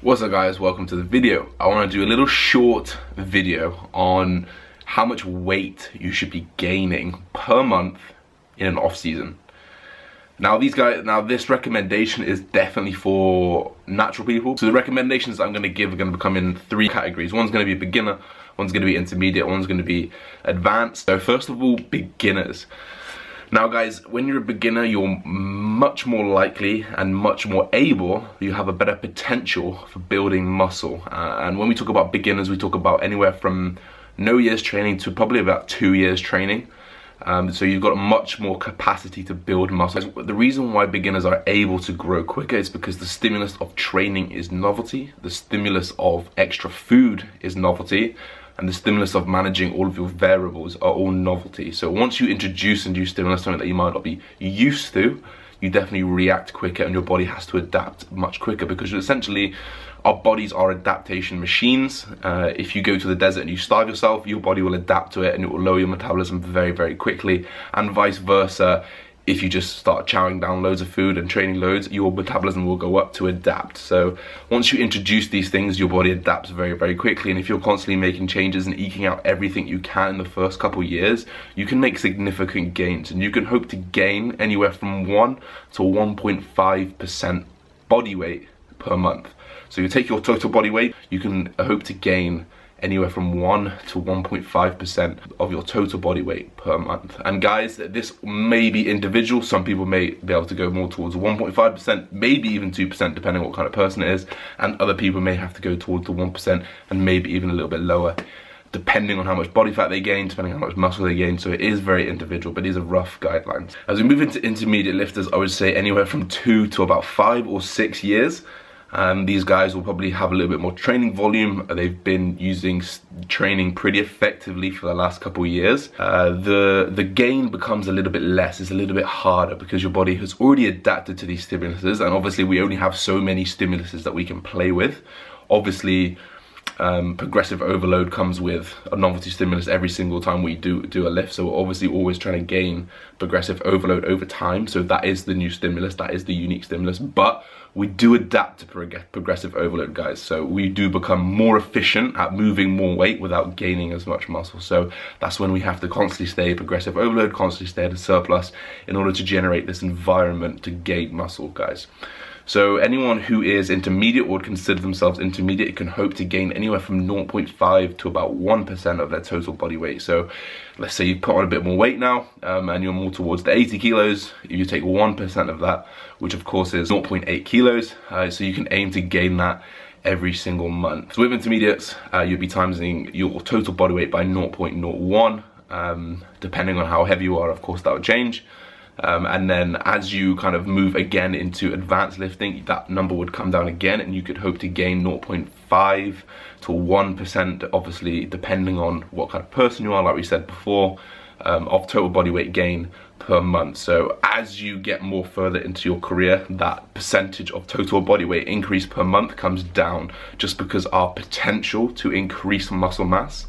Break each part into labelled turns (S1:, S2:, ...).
S1: What's up guys, welcome to the video. I want to do a little short video on how much weight you should be gaining per month in an off season. Now this recommendation is definitely for natural people. So the recommendations I'm going to give are going to come in three categories. One's going to be beginner, one's going to be intermediate, one's going to be advanced. So first of all, beginners. Now guys, when you're a beginner, you're much more likely and much more able, you have a better potential for building muscle. And when we talk about beginners, we talk about anywhere from no years training to probably about 2 years training. So you've got much more capacity to build muscle. The reason why beginners are able to grow quicker is because the stimulus of training is novelty, the stimulus of extra food is novelty, and the stimulus of managing all of your variables are all novelty. So once you introduce a new stimulus, something that you might not be used to, you definitely react quicker and your body has to adapt much quicker, because essentially our bodies are adaptation machines. If you go to the desert and you starve yourself, your body will adapt to it and it will lower your metabolism very, very quickly, and vice versa. If you just start chowing down loads of food and training loads, your metabolism will go up to adapt. So once you introduce these things, your body adapts very, very quickly. And if you're constantly making changes and eking out everything you can in the first couple years, you can make significant gains. And you can hope to gain anywhere from 1 to 1.5% body weight per month. So you take your total body weight, you can hope to gain anywhere from 1 to 1.5% of your total body weight per month. And guys, this may be individual. Some people may be able to go more towards 1.5%, maybe even 2%, depending on what kind of person it is. And other people may have to go towards the 1% and maybe even a little bit lower, depending on how much body fat they gain, depending on how much muscle they gain. So it is very individual, but these are rough guidelines. As we move into intermediate lifters, I would say anywhere from 2 to about 5 or 6 years. These guys will probably have a little bit more training volume. They've been using training pretty effectively for the last couple of years. The gain becomes a little bit less, it's a little bit harder because your body has already adapted to these stimuluses, and obviously we only have so many stimuluses that we can play with. Obviously, progressive overload comes with a novelty stimulus every single time we do a lift, so we're obviously always trying to gain progressive overload over time. So that is the new stimulus, that is the unique stimulus, but we do adapt to progressive overload, guys. So we do become more efficient at moving more weight without gaining as much muscle. So that's when we have to constantly stay progressive overload, constantly stay at a surplus in order to generate this environment to gain muscle, guys. So anyone who is intermediate or would consider themselves intermediate can hope to gain anywhere from 0.5 to about 1% of their total body weight. So let's say you put on a bit more weight now and you're more towards the 80 kilos. You take 1% of that, which of course is 0.8 kilos. So you can aim to gain that every single month. So with intermediates, you'll be timesing your total body weight by 0.01. Depending on how heavy you are, of course, that would change. And then as you kind of move again into advanced lifting, that number would come down again, and you could hope to gain 0.5 to 1%, obviously depending on what kind of person you are, like we said before, of total body weight gain per month. So as you get more further into your career, that percentage of total body weight increase per month comes down, just because our potential to increase muscle mass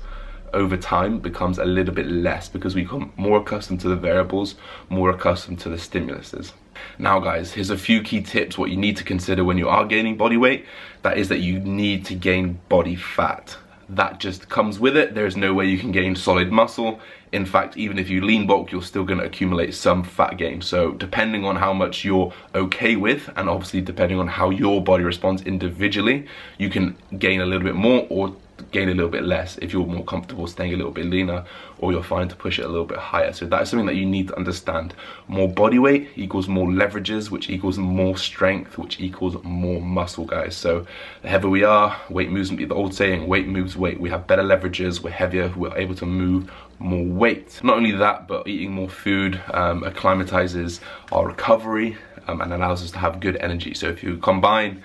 S1: over time becomes a little bit less, because we become more accustomed to the variables, more accustomed to the stimuluses. Now guys, here's a few key tips what you need to consider when you are gaining body weight. That is that you need to gain body fat. That just comes with it. There's no way you can gain solid muscle. In fact, even if you lean bulk, you're still going to accumulate some fat gain. So depending on how much you're okay with, and obviously depending on how your body responds individually, you can gain a little bit more or gain a little bit less if you're more comfortable staying a little bit leaner, or you're fine to push it a little bit higher. So that is something that you need to understand. More body weight equals more leverages, which equals more strength, which equals more muscle, guys. So the heavier we are, weight moves, the old saying, weight moves weight. We have better leverages, we're heavier, we're able to move more weight. Not only that, but eating more food acclimatizes our recovery, and allows us to have good energy. So if you combine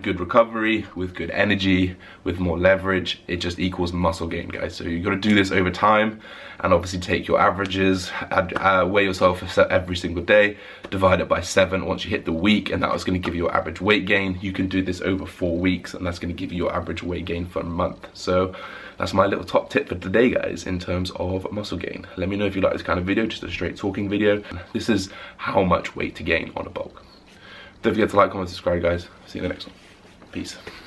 S1: good recovery with good energy, with more leverage, it just equals muscle gain, guys. So you've got to do this over time, and obviously take your averages, weigh yourself every single day, divide it by 7 once you hit the week, and that was going to give you your average weight gain. You can do this over 4 weeks, and that's going to give you your average weight gain for a month. So that's my little top tip for today, guys, in terms of muscle gain. Let me know if you like this kind of video, just a straight talking video. This is how much weight to gain on a bulk. Don't forget to like, comment, subscribe, guys. See you in the next one. Peace.